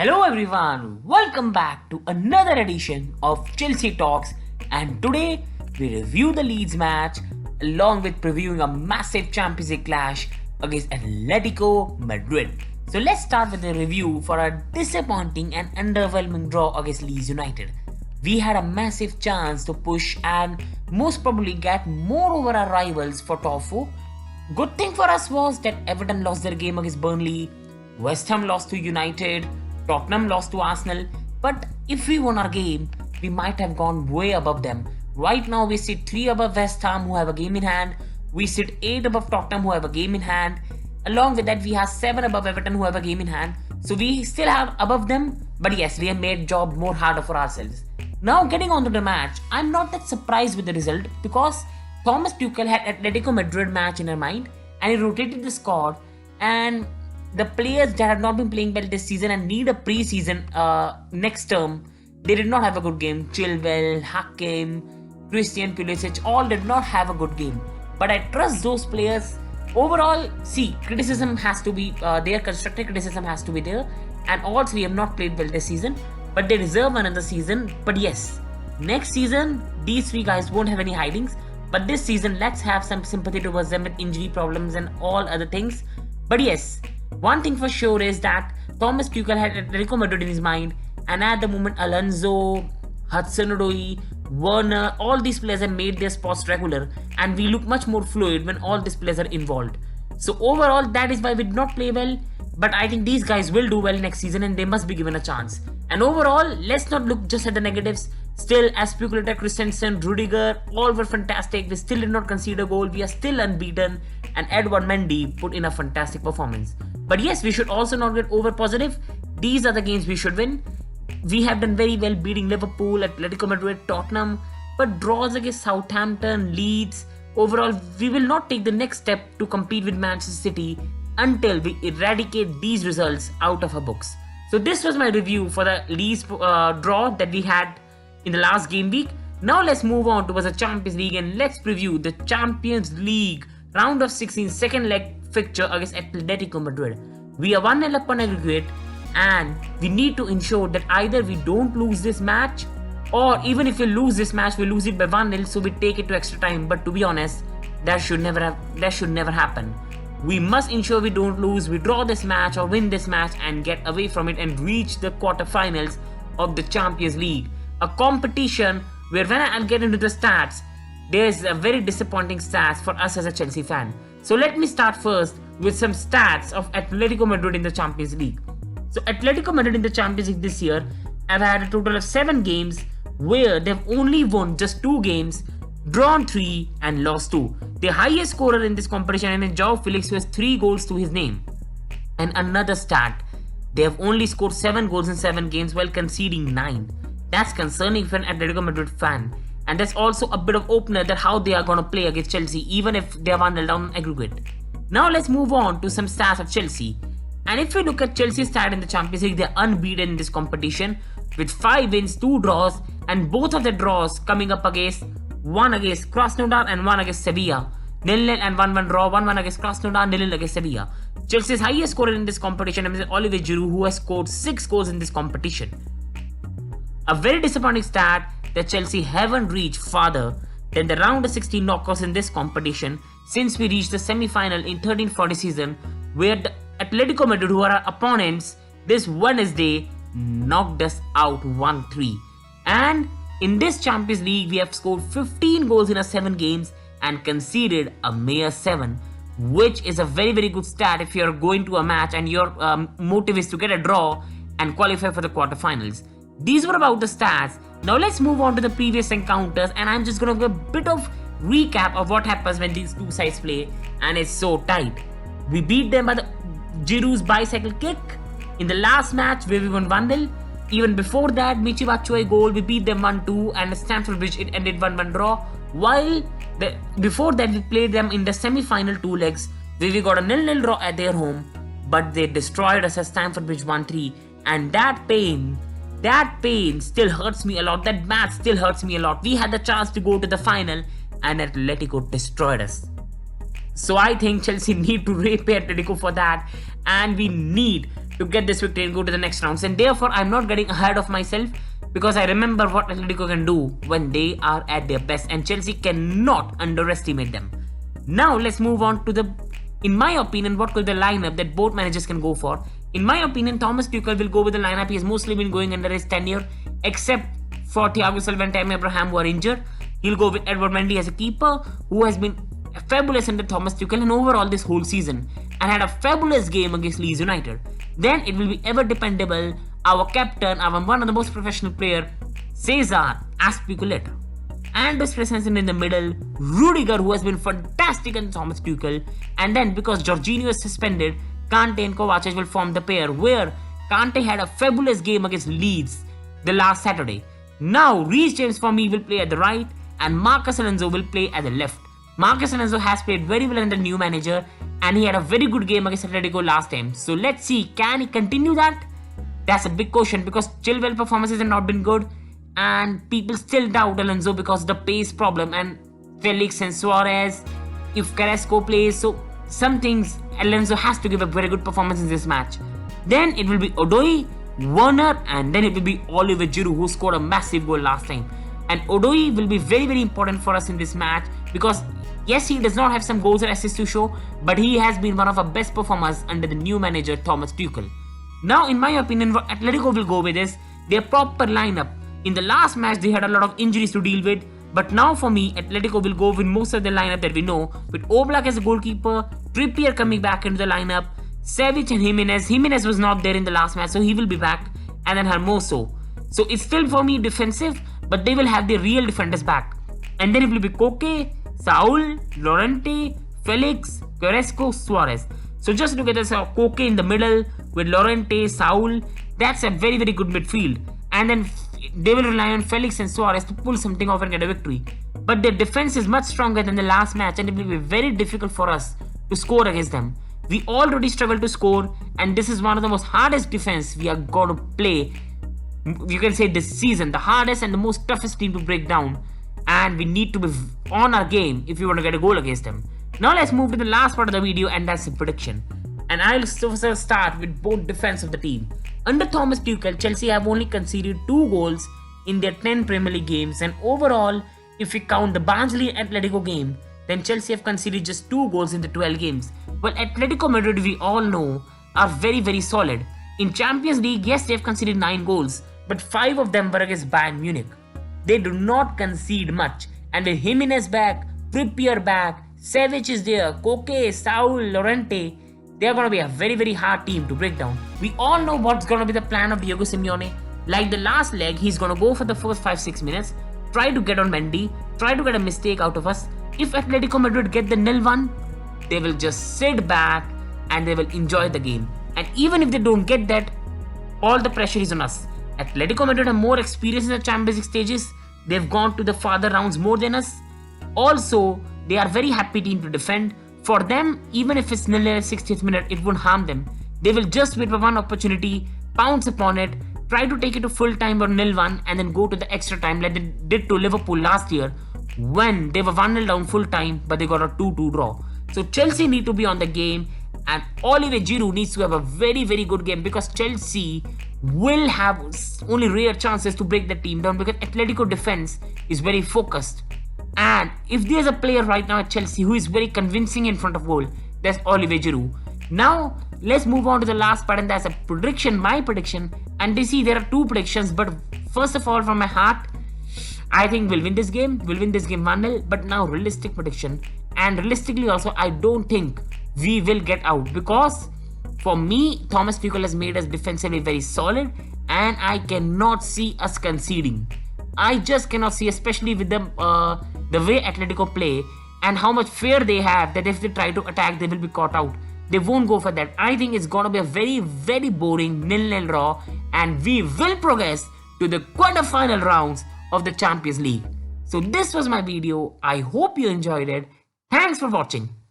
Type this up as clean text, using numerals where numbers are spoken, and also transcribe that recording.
Hello everyone, welcome back to another edition of Chelsea Talks, and today we review the Leeds match along with previewing a massive Champions League clash against Atletico Madrid. So let's start with the review for a disappointing and underwhelming draw against Leeds United. We had a massive chance to push and most probably get more over our rivals for top 4. Good thing for us was that Everton lost their game against Burnley, West Ham lost to United, Tottenham lost to Arsenal, but if we won our game, we might have gone way above them. Right now we sit 3 above West Ham who have a game in hand, we sit 8 above Tottenham who have a game in hand, along with that we have 7 above Everton who have a game in hand, so we still have above them, but yes, we have made job more harder for ourselves. Now getting on to the match, I'm not that surprised with the result because Thomas Tuchel had Atletico Madrid match in her mind and he rotated the squad, and the players that have not been playing well this season and need a pre-season next term, they did not have a good game. Chilwell, Hakim, Christian Pulisic all did not have a good game. But I trust those players. Overall, see, criticism has to be there, constructive criticism has to be there, and all 3 have not played well this season, but they deserve another season. But yes, next season, these 3 guys won't have any hidings, but this season, let's have some sympathy towards them with injury problems and all other things. But yes, one thing for sure is that Thomas Tuchel had Atletico Madrid in his mind, and at the moment Alonso, Hudson-Odoi, Werner, all these players have made their spots regular, and we look much more fluid when all these players are involved. So overall, that is why we did not play well, but I think these guys will do well next season and they must be given a chance. And overall, let's not look just at the negatives. Still, Aspilicueta, Christensen, Rudiger, all were fantastic. We still did not concede a goal. We are still unbeaten, and Edouard Mendy put in a fantastic performance. But yes, we should also not get over positive. These are the games we should win. We have done very well beating Liverpool, Atletico Madrid, Tottenham, but draws against Southampton, Leeds. Overall, we will not take the next step to compete with Manchester City until we eradicate these results out of our books. So this was my review for the Leeds draw that we had in the last game week. Now let's move on towards the Champions League and let's preview the Champions League round of 16 second leg fixture against Atletico Madrid. We are 1-0 up on aggregate, and we need to ensure that either we don't lose this match, or even if we lose this match, we lose it by 1-0, so we take it to extra time. But to be honest, that should never happen. We must ensure we don't lose, we draw this match or win this match and get away from it and reach the quarterfinals of the Champions League. A competition where when I'll get into the stats, there's a very disappointing stats for us as a Chelsea fan. So let me start first with some stats of Atletico Madrid in the Champions League. So Atletico Madrid in the Champions League this year have had a total of 7 games where they've only won just 2 games, drawn 3 and lost 2. The highest scorer in this competition is João Felix, who has 3 goals to his name. And another stat, they have only scored 7 goals in 7 games while conceding 9. That's concerning for an Atletico Madrid fan. And that's also a bit of opener that how they are going to play against Chelsea even if they are 1-0 down on aggregate. Now let's move on to some stats of Chelsea. And if we look at Chelsea's stat in the Champions League, they're unbeaten in this competition with 5 wins, 2 draws, and both of the draws coming up against one against Krasnodar and one against Sevilla. 0-0 and 1-1 draw, 1-1 against Krasnodar, 0-0 against Sevilla. Chelsea's highest scorer in this competition is Olivier Giroud, who has scored 6 goals in this competition. A very disappointing stat that Chelsea haven't reached farther than the round of 16 knockouts in this competition since we reached the semi-final in 13-14 season, where the Atletico Madrid, who are our opponents, this Wednesday knocked us out 1-3. And in this Champions League, we have scored 15 goals in our 7 games and conceded a mere 7, which is a very very good stat if you're going to a match and your motive is to get a draw and qualify for the quarterfinals. These were about the stats. Now let's move on to the previous encounters, and I'm just going to give a bit of recap of what happens when these 2 sides play, and it's so tight. We beat them by the Giroud's bicycle kick in the last match where we won 1-0. Even before that, Michy Batshuayi goal, we beat them 1-2, and at Stamford Bridge it ended 1-1 draw. While before that we played them in the semi-final 2 legs where we got a 0-0 draw at their home, but they destroyed us at Stamford Bridge 1-3, and that pain still hurts me a lot. That match still hurts me a lot. We had the chance to go to the final and Atletico destroyed us. So I think Chelsea need to repay Atletico for that, and we need to get this victory and go to the next rounds. And therefore, I'm not getting ahead of myself because I remember what Atletico can do when they are at their best, and Chelsea cannot underestimate them. Now, let's move on to in my opinion, what could the lineup that both managers can go for. In my opinion, Thomas Tuchel will go with the lineup he has mostly been going under his tenure, except for Thiago Silva and Tammy Abraham who are injured. He'll go with Edward Mendy as a keeper, who has been fabulous under Thomas Tuchel and overall this whole season, and had a fabulous game against Leeds United. Then it will be ever dependable, our captain, our one of the most professional player, Cesar Azpilicueta. And Andres Christensen in the middle, Rudiger, who has been fantastic under Thomas Tuchel, and then because Jorginho is suspended, Kante and Kovacic will form the pair, where Kante had a fabulous game against Leeds the last Saturday. Now, Reece James for me will play at the right, and Marcos Alonso will play at the left. Marcos Alonso has played very well under the new manager, and he had a very good game against Atletico last time. So let's see, can he continue that? That's a big question because Chilwell performances have not been good, and people still doubt Alonso because of the pace problem and Felix and Suarez. If Carrasco plays, so some things Alonso has to give a very good performance in this match. Then it will be Odoi, Werner, and then it will be Oliver Giroud, who scored a massive goal last time. And Odoi will be very, very important for us in this match because yes, he does not have some goals and assists to show, but he has been one of our best performers under the new manager Thomas Tuchel. Now, in my opinion, what Atletico will go with is their proper lineup. In the last match, they had a lot of injuries to deal with, but now for me, Atletico will go with most of the lineup that we know, with Oblak as a goalkeeper, Trippier coming back into the lineup, Savic and Jimenez. Jimenez was not there in the last match, so he will be back, and then Hermoso. So it's still for me defensive, but they will have their real defenders back. And then it will be Koke, Saul, Llorente, Felix, Carrasco, Suarez. So just look at this, Koke in the middle with Llorente, Saul. That's a very, very good midfield. And then they will rely on Felix and Suarez to pull something off and get a victory. But their defense is much stronger than the last match, and it will be very difficult for us to score against them. We already struggle to score, and this is one of the most hardest defense we are going to play. You can say this season, the hardest and the most toughest team to break down. And we need to be on our game if we want to get a goal against them. Now let's move to the last part of the video, and that's the prediction. And I'll start with both defense of the team. Under Thomas Tuchel, Chelsea have only conceded 2 goals in their 10 Premier League games, and overall, if we count the Barnsley and Atletico game, then Chelsea have conceded just 2 goals in the 12 games. Well, Atletico Madrid, we all know, are very, very solid. In Champions League, yes, they have conceded 9 goals, but 5 of them were against Bayern Munich. They do not concede much, and with Jimenez back, Trippier back, Savic is there, Koke, Saul, Llorente, they are going to be a very, very hard team to break down. We all know what's going to be the plan of Diego Simeone. Like the last leg, he's going to go for the first 5-6 minutes, try to get on Mendy, try to get a mistake out of us. If Atletico Madrid get the 0-1, they will just sit back and they will enjoy the game. And even if they don't get that, all the pressure is on us. Atletico Madrid have more experience in the Champions League stages. They've gone to the farther rounds more than us. Also, they are very happy team to defend. For them, even if it's 0-0 at 60th minute, it won't harm them. They will just wait for one opportunity, pounce upon it, try to take it to full time or 0-1, and then go to the extra time like they did to Liverpool last year when they were 1-0 down full time, but they got a 2-2 draw. So Chelsea need to be on the game, and Oliver Giroud needs to have a very, very good game because Chelsea will have only rare chances to break the team down because Atletico defense is very focused. And if there's a player right now at Chelsea who is very convincing in front of goal, that's Oliver Giroud. Now, let's move on to the last part, and that's a prediction, my prediction. And you see, there are 2 predictions, but first of all, from my heart, I think we'll win this game. We'll win this game 1-0, but now realistic prediction. And realistically also, I don't think we will get out because for me, Thomas Tuchel has made us defensively very solid, and I cannot see us conceding. I just cannot see, especially with the way Atletico play and how much fear they have that if they try to attack, they will be caught out. They won't go for that. I think it's going to be a very, very boring 0-0 draw, and we will progress to the quarter-final rounds of the Champions League. So this was my video. I hope you enjoyed it. Thanks for watching.